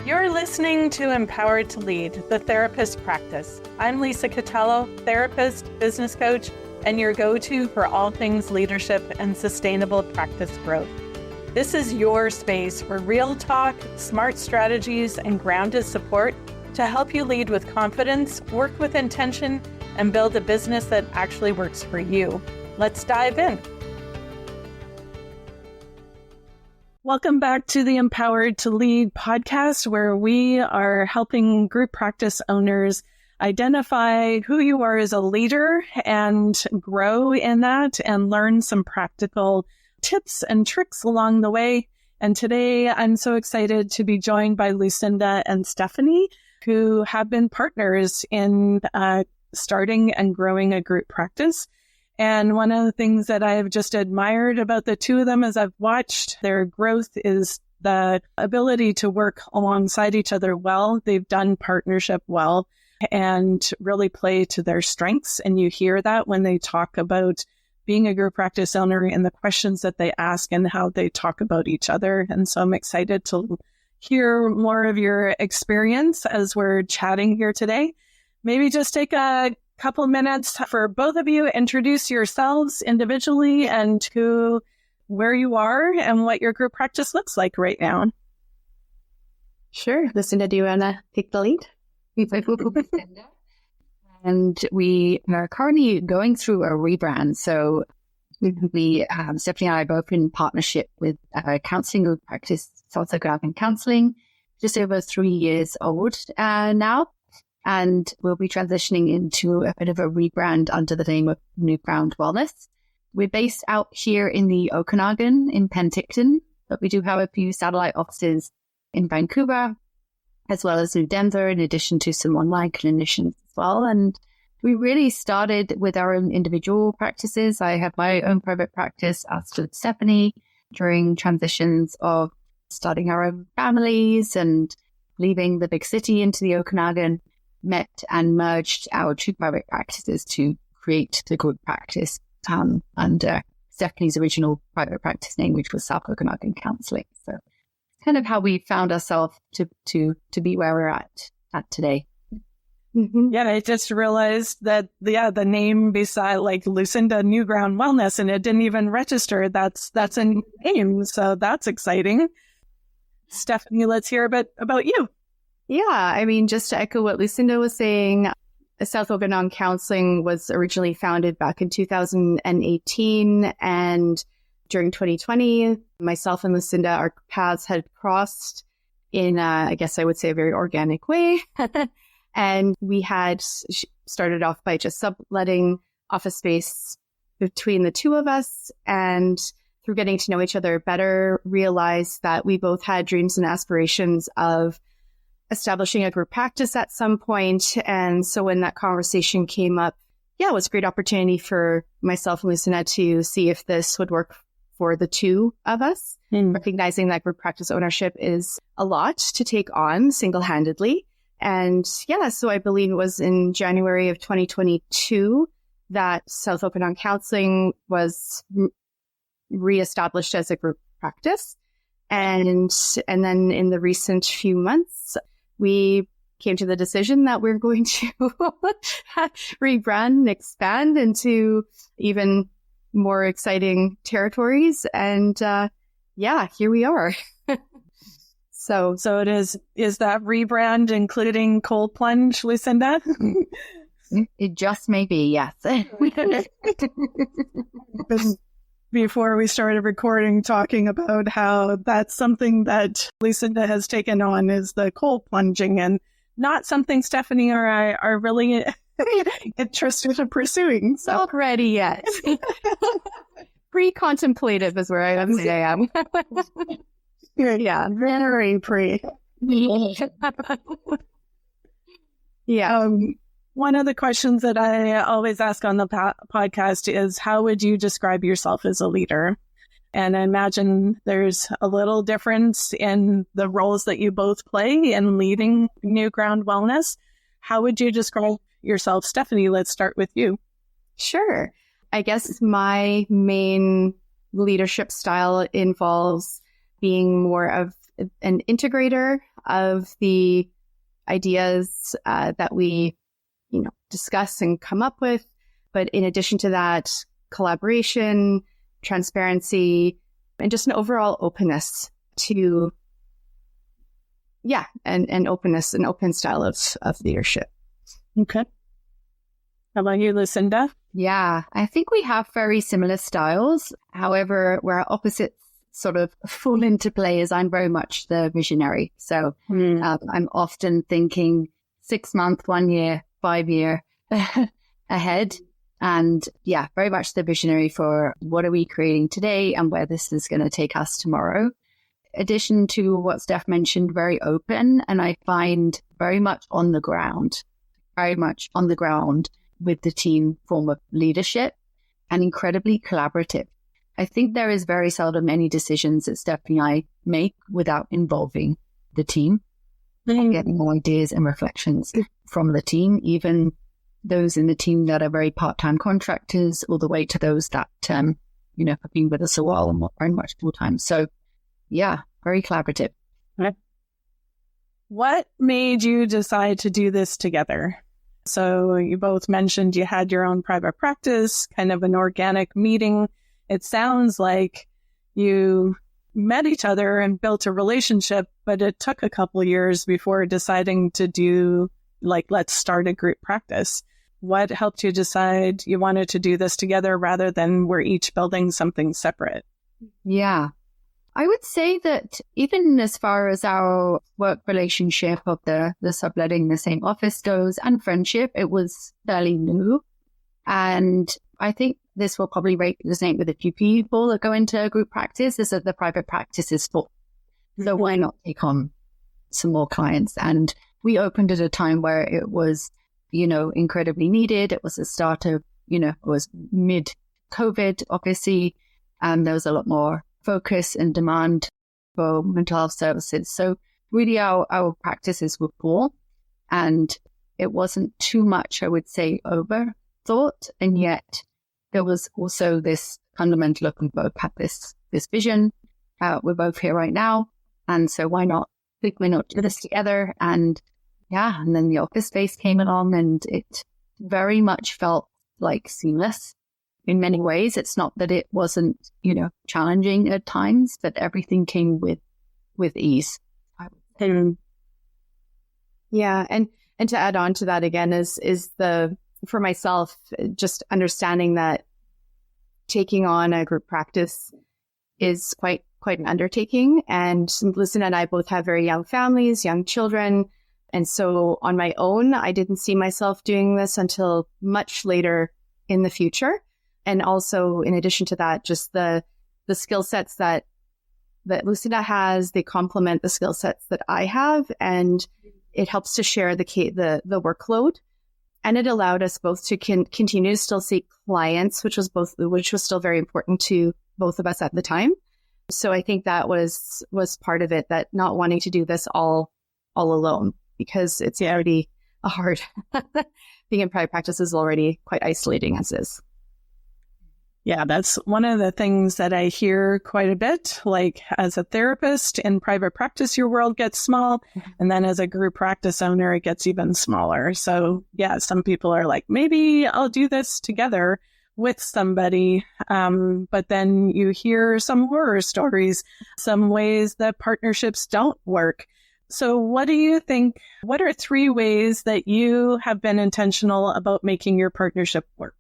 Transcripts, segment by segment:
You're listening to Empowered to Lead, the Therapist Practice. I'm Lisa Catello, therapist, business coach, and your go-to for all things leadership and sustainable practice growth. This is your space for real talk, smart strategies, and grounded support to help you lead with confidence, work with intention, and build a business that actually works for you. Let's dive in. Welcome back to the Empowered to Lead podcast, where we are helping group practice owners identify who you are as a leader and grow in that and learn some practical tips and tricks along the way. And today I'm so excited to be joined by Lucinda and Stefanie, who have been partners in starting and growing a group practice. And one of the things that I have just admired about the two of them as I've watched their growth is the ability to work alongside each other well. They've done partnership well and really play to their strengths. And you hear that when they talk about being a group practice owner and the questions that they ask and how they talk about each other. And so I'm excited to hear more of your experience as we're chatting here today. Maybe just take a couple minutes for both of you, introduce yourselves individually and where you are and what your group practice looks like right now. Sure. Lucinda, do you want to take the lead? And we are currently going through a rebrand. So we, Stefanie and I are both in partnership with a counseling group practice, South Okanagan Counseling, just over 3 years old now. And we'll be transitioning into a bit of a rebrand under the name of New Ground Wellness. We're based out here in the Okanagan in Penticton, but we do have a few satellite offices in Vancouver, as well as in Denver, in addition to some online clinicians as well. And we really started with our own individual practices. I have my own private practice, as did Stefanie, during transitions of starting our own families and leaving the big city into the Okanagan. Met and merged our two private practices to create the group practice under Stefanie's original private practice name, which was South Okanagan Counseling. So kind of how we found ourselves to be where we're at today. Mm-hmm. Yeah, I just realized that, the name beside like Lucinda New Ground Wellness, and it didn't even register. That's a name. So that's exciting. Stefanie, let's hear a bit about you. Yeah, I mean, just to echo what Lucinda was saying, South Okanagan Counseling was originally founded back in 2018. And during 2020, myself and Lucinda, our paths had crossed in, I guess I would say, a very organic way. And we had started off by just subletting office space between the two of us. And through getting to know each other better, realized that we both had dreams and aspirations of establishing a group practice at some point. And so when that conversation came up, it was a great opportunity for myself and Lucinda to see if this would work for the two of us, recognizing that group practice ownership is a lot to take on single-handedly. And so I believe it was in January of 2022 that South Okanagan Counseling was reestablished as a group practice. And then in the recent few months, we came to the decision that we're going to rebrand and expand into even more exciting territories. And here we are. So it is that rebrand including cold plunge, Lucinda? It just may be, yes. Before we started recording, talking about how that's something that Lucinda has taken on is the cold plunging, and not something Stefanie or I are really interested in pursuing. So. Not ready yet. Pre-contemplative is where I would say I am. Yeah, very pre. Yeah. One of the questions that I always ask on the podcast is, how would you describe yourself as a leader? And I imagine there's a little difference in the roles that you both play in leading New Ground Wellness. How would you describe yourself? Stefanie, let's start with you. Sure. I guess my main leadership style involves being more of an integrator of the ideas that we, discuss and come up with. But in addition to that, collaboration, transparency, and just an overall openness to, and openness, an open style of leadership. Okay. How about you, Lucinda? Yeah, I think we have very similar styles. However, where our opposites sort of fall into play is I'm very much the visionary. So I'm often thinking 6 month, 1 year, 5 year ahead. And very much the visionary for what are we creating today and where this is going to take us tomorrow. Addition to what Steph mentioned, very open. And I find very much on the ground with the team form of leadership and incredibly collaborative. I think there is very seldom any decisions that Stefanie and I make without involving the team and getting more ideas and reflections from the team, even those in the team that are very part-time contractors all the way to those that, have been with us a while and not very much full-time. So very collaborative. What made you decide to do this together? So you both mentioned you had your own private practice, kind of an organic meeting. It sounds like you met each other and built a relationship, but it took a couple years before deciding to do, let's start a group practice. What helped you decide you wanted to do this together rather than we're each building something separate? Yeah. I would say that even as far as our work relationship of the subletting the same office goes and friendship, it was fairly new. And I think this will probably resonate with a few people that go into group practice, is that the private practice is full. So why not take on some more clients? And we opened at a time where it was, incredibly needed. It was the start of, it was mid-COVID, obviously, and there was a lot more focus and demand for mental health services. So really our practices were full, and it wasn't too much, I would say, overthought. And yet there was also this fundamental look. We both had this vision. We're both here right now. And so why not do this together? And then the office space came along, and it very much felt like seamless. In many ways, it's not that it wasn't, challenging at times, but everything came with ease. Yeah. And to add on to that again is for myself, just understanding that taking on a group practice is quite an undertaking. And Lucinda and I both have very young families, young children. And so on my own, I didn't see myself doing this until much later in the future. And also, in addition to that, just the skill sets that Lucinda has, they complement the skill sets that I have, and it helps to share the workload. And it allowed us both to continue to still see clients, which was still very important to both of us at the time. So I think that was part of it, that not wanting to do this all alone, because it's already a hard being in private practice is already quite isolating as is. Yeah, that's one of the things that I hear quite a bit. Like, as a therapist in private practice, your world gets small. And then as a group practice owner, it gets even smaller. So some people are like, maybe I'll do this together with somebody. But then you hear some horror stories, some ways that partnerships don't work. So what do you think? What are 3 ways that you have been intentional about making your partnership work?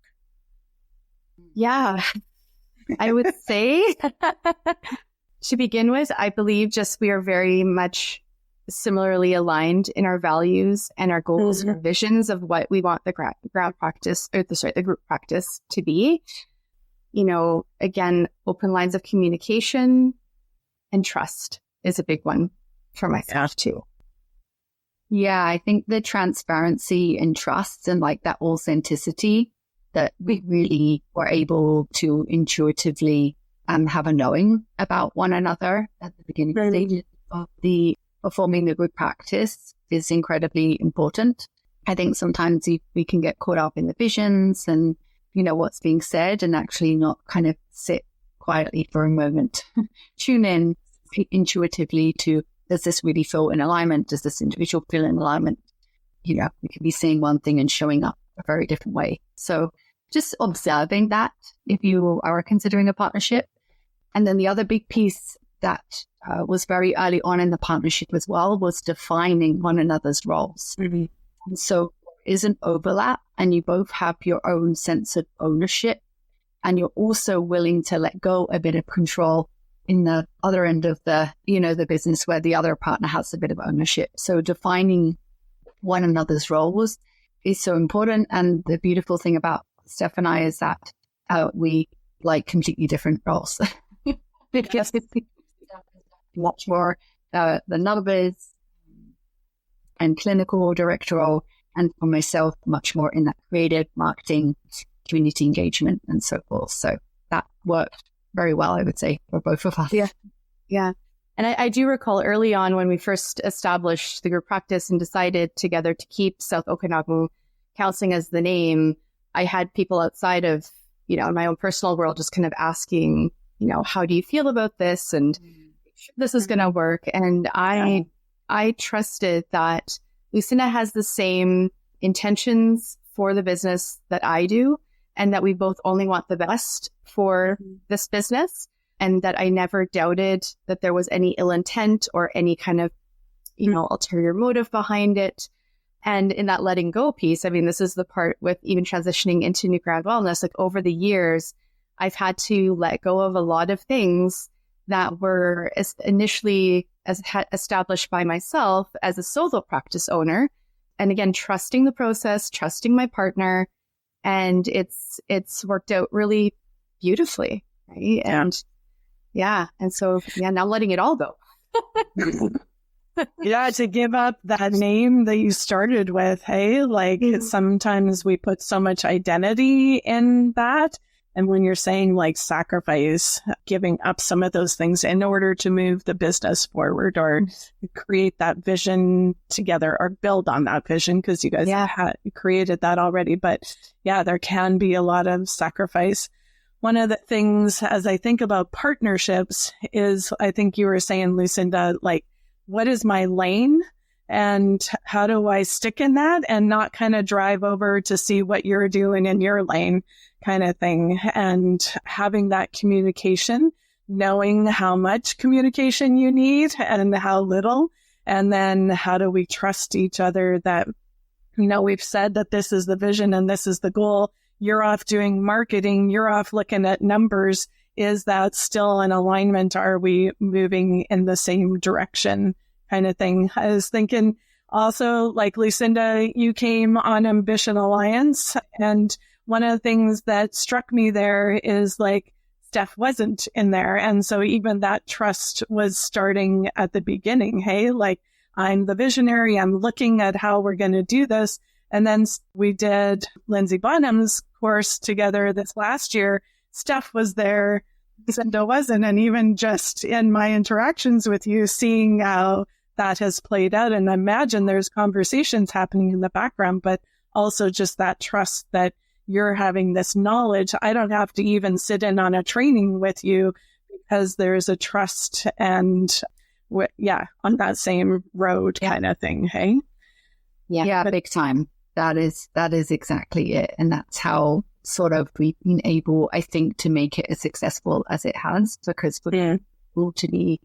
Yeah, I would say to begin with, I believe we are very much similarly aligned in our values and our goals and visions of what we want the the group practice to be. Again, open lines of communication and trust is a big one for myself too. Yeah, I think the transparency and trust and that authenticity that we really were able to intuitively have a knowing about one another at the beginning stages of forming the group practice is incredibly important. I think sometimes we can get caught up in the visions and, what's being said, and actually not sit quietly for a moment, tune in intuitively to does this really feel in alignment? Does this individual feel in alignment? We can be saying one thing and showing up a very different way. So just observing that if you are considering a partnership. And then the other big piece that was very early on in the partnership as well was defining one another's roles. Mm-hmm. And so there is an overlap, and you both have your own sense of ownership, and you're also willing to let go a bit of control in the other end of the business where the other partner has a bit of ownership. So defining one another's roles is so important. And the beautiful thing about Steph and I is that we like completely different roles. Because much more the numbers and clinical director role, and for myself, much more in that creative marketing, community engagement, and so forth. So that worked very well, I would say, for both of us. Yeah. And I do recall early on when we first established the group practice and decided together to keep South Okanagan Counseling as the name, I had people outside of, in my own personal world just kind of asking, how do you feel about this? And this is going to work. And I trusted that Lucinda has the same intentions for the business that I do, and that we both only want the best for this business, and that I never doubted that there was any ill intent or any kind of, ulterior motive behind it. And in that letting go piece, I mean, this is the part with even transitioning into New Grand Wellness, like over the years, I've had to let go of a lot of things that were initially established by myself as a solo practice owner. And again, trusting the process, trusting my partner, and it's worked out really beautifully, right? And so now letting it all go. Yeah, to give up that name that you started with, hey, like sometimes we put so much identity in that. And when you're saying like sacrifice, giving up some of those things in order to move the business forward or create that vision together or build on that vision, because you guys had created that already. But yeah, there can be a lot of sacrifice. One of the things as I think about partnerships is, I think you were saying, Lucinda, like, what is my lane and how do I stick in that and not kind of drive over to see what you're doing in your lane kind of thing. And having that communication, knowing how much communication you need and how little. And then how do we trust each other that, we've said that this is the vision and this is the goal. You're off doing marketing. You're off looking at numbers. Is that still in alignment? Are we moving in the same direction kind of thing? I was thinking also, like Lucinda, you came on Ambition Alliance. And one of the things that struck me there is like Steph wasn't in there. And so even that trust was starting at the beginning. Hey, like I'm the visionary. I'm looking at how we're going to do this. And then we did Lindsay Bonham's course together this last year. Steph was there, Lucinda wasn't. And even just in my interactions with you, seeing how that has played out, and I imagine there's conversations happening in the background, but also just that trust that you're having this knowledge. I don't have to even sit in on a training with you because there's a trust and on that same road kind of thing. Hey? Yeah, big time. That is exactly it. And that's how sort of we've been able, I think, to make it as successful as it has, because we're able to be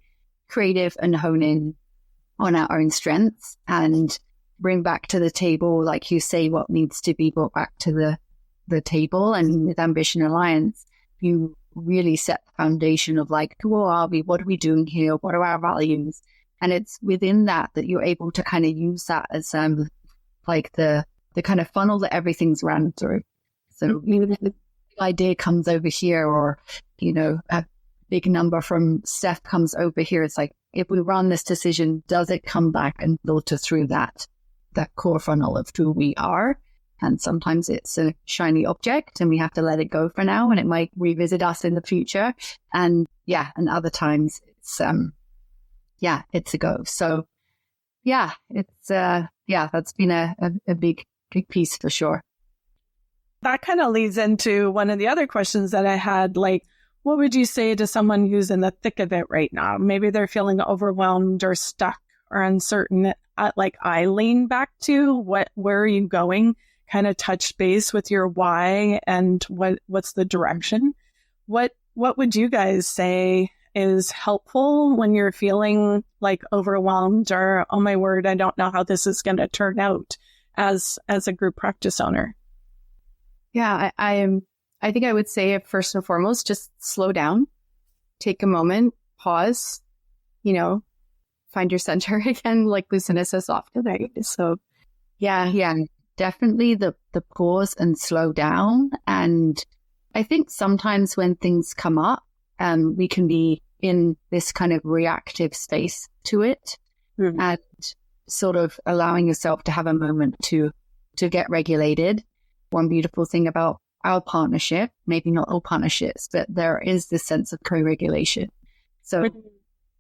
creative and hone in on our own strengths and bring back to the table, like you say, what needs to be brought back to the table. And with Ambition Alliance, you really set the foundation of like, who are we? What are we doing here? What are our values? And it's within that you're able to kind of use that as like the kind of funnel that everything's run through. So even if the idea comes over here, or, a big number from Steph comes over here, it's like, if we run this decision, does it come back and filter through that core funnel of who we are? And sometimes it's a shiny object and we have to let it go for now, and it might revisit us in the future. And other times it's, it's a go. So it's, that's been a big piece for sure. That kind of leads into one of the other questions that I had, like, what would you say to someone who's in the thick of it right now? Maybe they're feeling overwhelmed or stuck or uncertain. Like I lean back to where are you going? Kind of touch base with your why and what's the direction. What would you guys say is helpful when you're feeling like overwhelmed or, oh my word, I don't know how this is going to turn out as a group practice owner? Yeah, I think I would say first and foremost, just slow down, take a moment, pause, find your center again, like Lucinda says often, right? So yeah, definitely the pause and slow down. And I think sometimes when things come up, we can be in this kind of reactive space to it, and sort of allowing yourself to have a moment to get regulated. One beautiful thing about our partnership, maybe not all partnerships, but there is this sense of co-regulation. So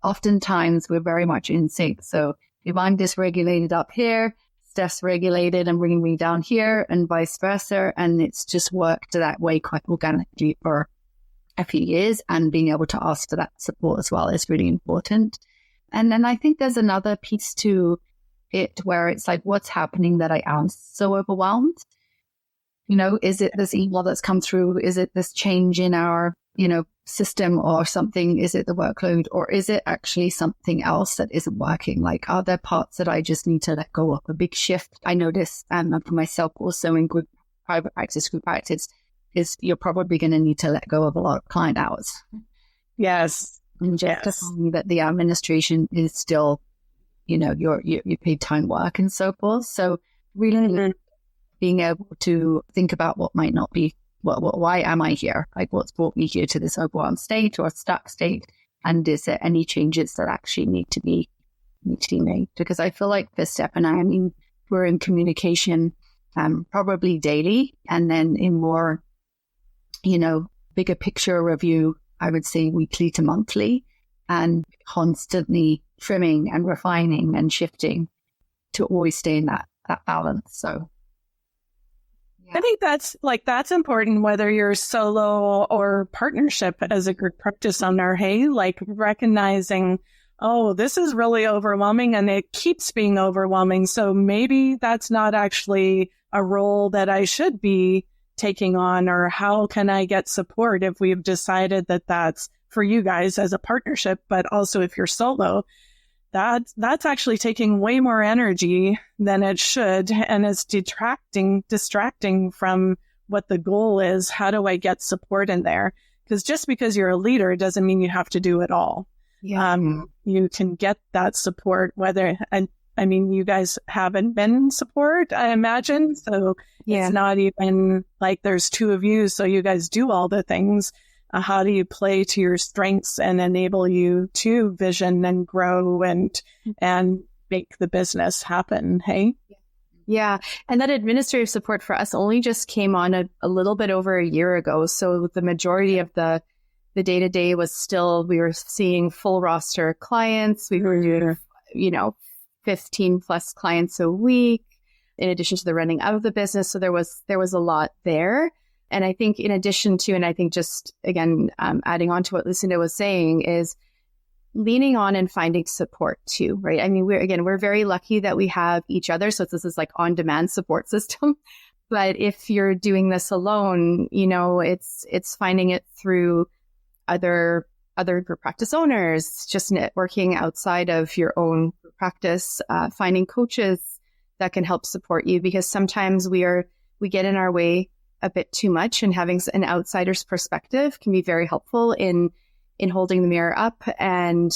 oftentimes we're very much in sync. So if I'm dysregulated up here, Steph's regulated and bringing me down here, and vice versa. And it's just worked that way quite organically for a few years, and being able to ask for that support as well is really important. And then I think there's another piece to it where it's like, what's happening that I am so overwhelmed? Is it this email that's come through? Is it this change in our, system or something? Is it the workload, or is it actually something else that isn't working? Like, are there parts that I just need to let go of? A big shift I notice, and for myself also in private practice, group practice, is you're probably going to need to let go of a lot of client hours. Yes. And just to find that the administration is still, your paid time work and so forth. So really being able to think about what might not be, why am I here? Like, what's brought me here to this overwhelmed state or stuck state? And is there any changes that actually need to be made? Because I feel like for Steph and I mean, we're in communication probably daily, and then in more, bigger picture review, I would say weekly to monthly, and constantly trimming and refining and shifting to always stay in that balance. So I think that's important, whether you're solo or partnership as a group practice owner. Hey, like recognizing, oh, this is really overwhelming and it keeps being overwhelming. So maybe that's not actually a role that I should be taking on, or how can I get support if we've decided that that's for you guys as a partnership, but also if you're solo. That's actually taking way more energy than it should, and it's distracting from what the goal is. How do I get support in there? Because just because you're a leader doesn't mean you have to do it all. Yeah. You can get that support, you guys haven't been support, I imagine. So It's not even like there's two of you, so you guys do all the things. How do you play to your strengths and enable you to vision and grow and make the business happen? Hey? Yeah. And that administrative support for us only just came on a little bit over a year ago. So the majority of the day-to-day was still, we were seeing full roster clients. We were doing, 15 plus clients a week, in addition to the running of the business. So there was a lot there. And I think in addition to, and I think just, again, adding on to what Lucinda was saying, is leaning on and finding support too, right? I mean, we're very lucky that we have each other. So this is like on-demand support system. But if you're doing this alone, it's finding it through other group practice owners, just networking outside of your own practice, finding coaches that can help support you, because sometimes we get in our way a bit too much, and having an outsider's perspective can be very helpful in holding the mirror up and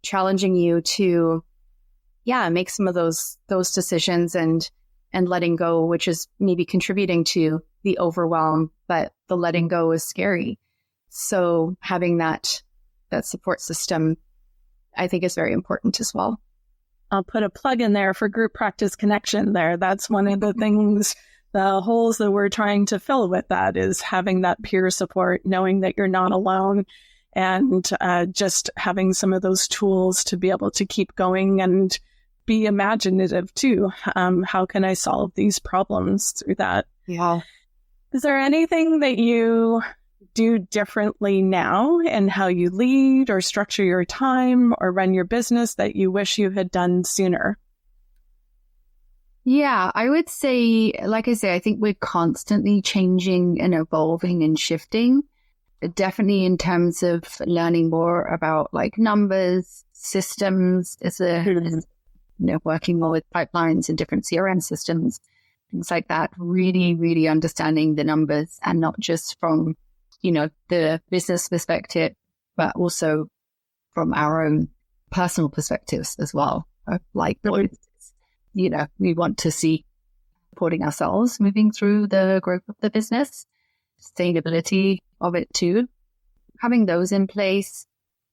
challenging you to, make some of those decisions and letting go, which is maybe contributing to the overwhelm, but the letting go is scary. So having that support system, I think, is very important as well. I'll put a plug in there for Group Practice Connection there. That's one of the things, the holes that we're trying to fill with that, is having that peer support, knowing that you're not alone, and just having some of those tools to be able to keep going and be imaginative too. How can I solve these problems through that? Yeah. Is there anything that you do differently now in how you lead or structure your time or run your business that you wish you had done sooner? Yeah, I would say, like I say, I think we're constantly changing and evolving and shifting. Definitely in terms of learning more about like numbers, systems, working more with pipelines and different CRM systems, things like that. Really, really understanding the numbers, and not just from, the business perspective, but also from our own personal perspectives as well. Like, we want to see supporting ourselves moving through the growth of the business, sustainability of it too, having those in place.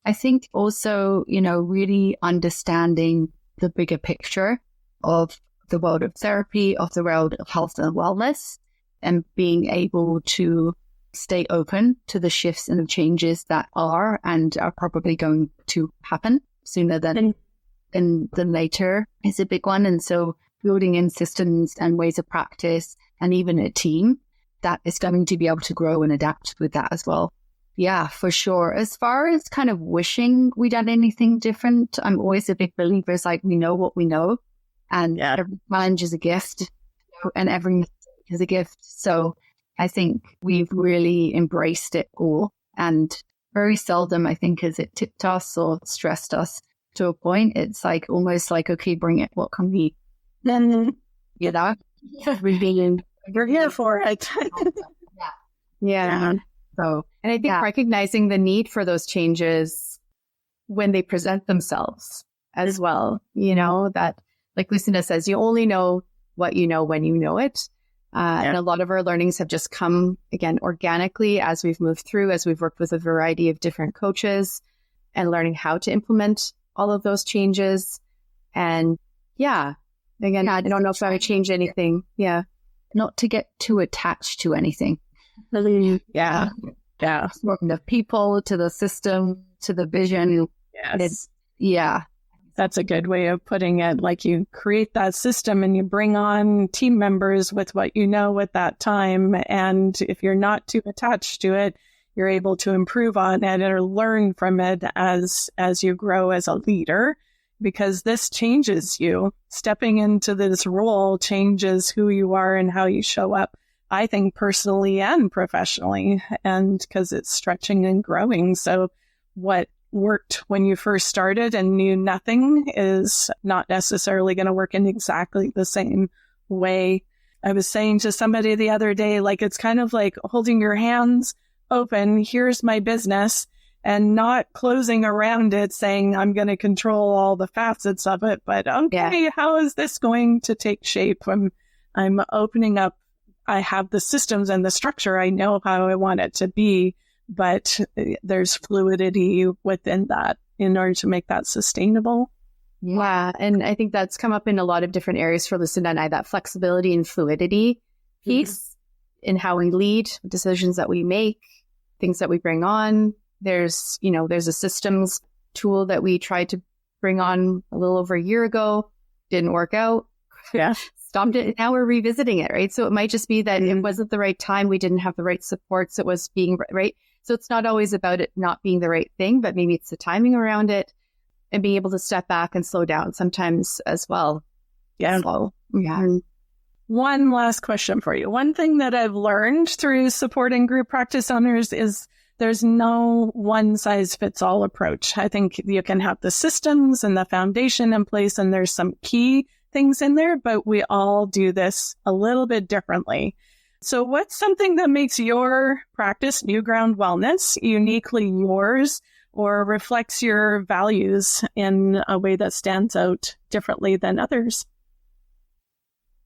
I think also, really understanding the bigger picture of the world of therapy, of the world of health and wellness, and being able to stay open to the shifts and the changes that are and are probably going to happen sooner than later is a big one. And so building in systems and ways of practice, and even a team that is going to be able to grow and adapt with that as well. Yeah, for sure. As far as kind of wishing we'd done anything different, I'm always a big believer. It's like, we know what we know, and every challenge is a gift, and every mistake is a gift. So I think we've really embraced it all, and very seldom, I think, has it tipped us or stressed us to a point. It's like almost like, okay, bring it. What can we then, we're here for it. Yeah. So, and I think recognizing the need for those changes when they present themselves as well, that, like Lucinda says, you only know what you know when you know it. And a lot of our learnings have just come, again, organically as we've moved through, as we've worked with a variety of different coaches and learning how to implement all of those changes. And again, I don't know if I would change anything. Yeah. Not to get too attached to anything. Yeah. From the people to the system to the vision. Yes. That's a good way of putting it. Like, you create that system and you bring on team members with what you know at that time. And if you're not too attached to it, you're able to improve on it or learn from it as you grow as a leader, because this changes you. Stepping into this role changes who you are and how you show up, I think, personally and professionally, and because it's stretching and growing. So what worked when you first started and knew nothing is not necessarily going to work in exactly the same way. I was saying to somebody the other day, like, it's kind of like holding your hands open. Here's my business, and not closing around it saying, I'm going to control all the facets of it. But okay, how is this going to take shape? I'm opening up. I have the systems and the structure. I know how I want it to be, but there's fluidity within that in order to make that sustainable. Yeah. And I think that's come up in a lot of different areas for Lucinda and I, that flexibility and fluidity piece in how we lead, decisions that we make, things that we bring on. There's a systems tool that we tried to bring on a little over a year ago. Didn't work out. Yeah. Stopped it. Now we're revisiting it, right? So it might just be that it wasn't the right time. We didn't have the right supports. It was being right. So it's not always about it not being the right thing, but maybe it's the timing around it and being able to step back and slow down sometimes as well. Yeah. So, One last question for you. One thing that I've learned through supporting group practice owners is there's no one size fits all approach. I think you can have the systems and the foundation in place, and there's some key things in there, but we all do this a little bit differently. So what's something that makes your practice, New Ground Wellness, uniquely yours, or reflects your values in a way that stands out differently than others?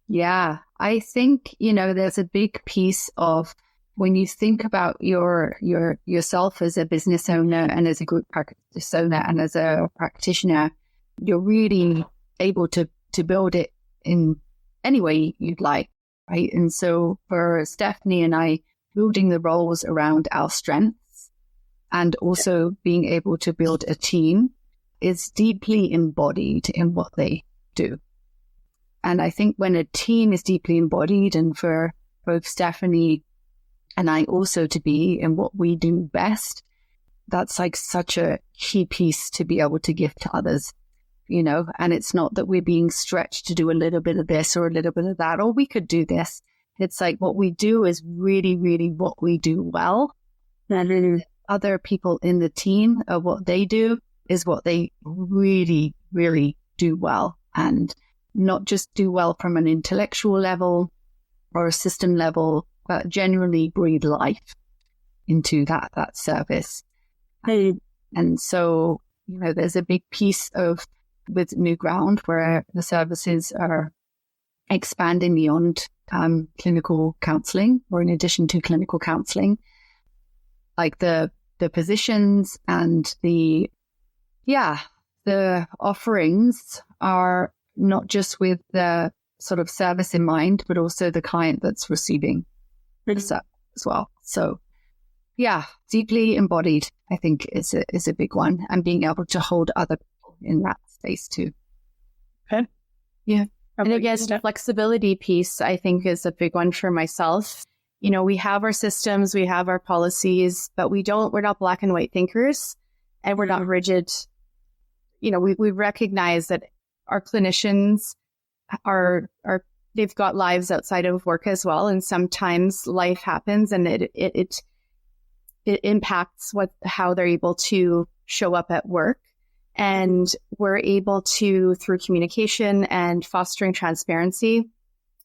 Yeah, I think, there's a big piece of when you think about yourself as a business owner and as a group practice owner and as a practitioner, you're really able to build it in any way you'd like, right? And so for Stefanie and I, building the roles around our strengths and also being able to build a team is deeply embodied in what they do. And I think when a team is deeply embodied, and for both Stefanie and I also to be in what we do best. That's like such a key piece to be able to give to others, and it's not that we're being stretched to do a little bit of this or a little bit of that, or we could do this. It's like what we do is really, really what we do well. And then other people in the team, what they do is what they really, really do well, and not just do well from an intellectual level or a system level, but genuinely breathe life into that service. And so, there's a big piece with New Ground where the services are expanding beyond clinical counseling, or in addition to clinical counseling, like the positions and the offerings are not just with the sort of service in mind, but also the client that's receiving the service as well. So deeply embodied, I think, is a big one, and being able to hold other people in that space too. Okay. Yeah. And again, the flexibility piece, I think, is a big one for myself. We have our systems, we have our policies, but we're not black and white thinkers, and we're not rigid. We recognize that our clinicians they've got lives outside of work as well. And sometimes life happens and it impacts how they're able to show up at work. And we're able to, through communication and fostering transparency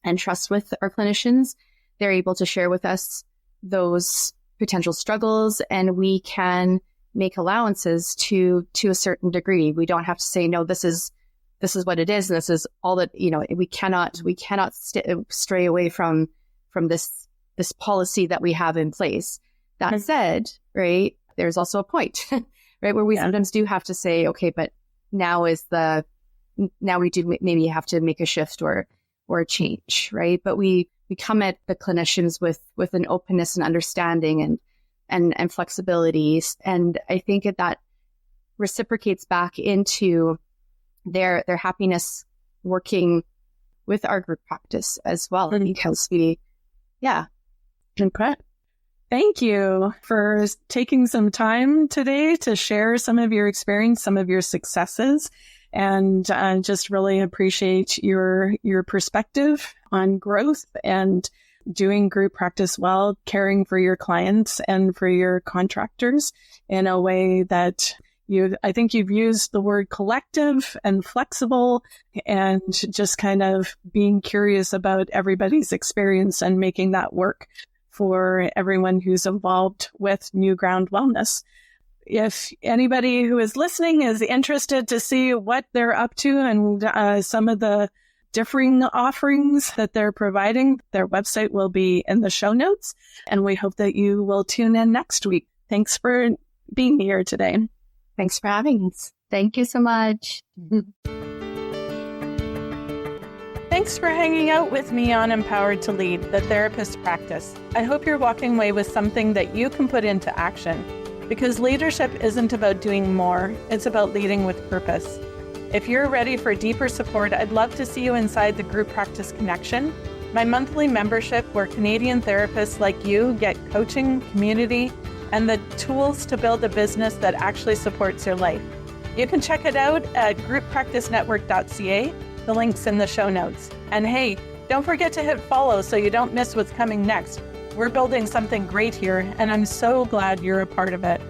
and trust with our clinicians, they're able to share with us those potential struggles, and we can make allowances to a certain degree. We don't have to say, no, this is what it is, and this is all that, we cannot stray away from this policy that we have in place. That said, right, there's also a point, right, where we sometimes do have to say, okay, but now we do maybe have to make a shift or a change, right? But we come at the clinicians with an openness and understanding and flexibility. And I think that reciprocates back into their happiness working with our group practice as well. Because Okay. Thank you for taking some time today to share some of your experience, some of your successes, and just really appreciate your perspective on growth and doing group practice well, caring for your clients and for your contractors in a way that I think you've used the word collective and flexible, and just kind of being curious about everybody's experience and making that work for everyone who's involved with New Ground Wellness. If anybody who is listening is interested to see what they're up to and some of the differing offerings that they're providing, their website will be in the show notes, and we hope that you will tune in next week. Thanks for being here today. Thanks for having us. Thank you so much. Thanks for hanging out with me on Empowered to Lead, the therapist practice. I hope you're walking away with something that you can put into action, because leadership isn't about doing more, it's about leading with purpose. If you're ready for deeper support, I'd love to see you inside the Group Practice Connection, my monthly membership where Canadian therapists like you get coaching, community, and the tools to build a business that actually supports your life. You can check it out at grouppracticenetwork.ca. The link's in the show notes. And hey, don't forget to hit follow so you don't miss what's coming next. We're building something great here, and I'm so glad you're a part of it.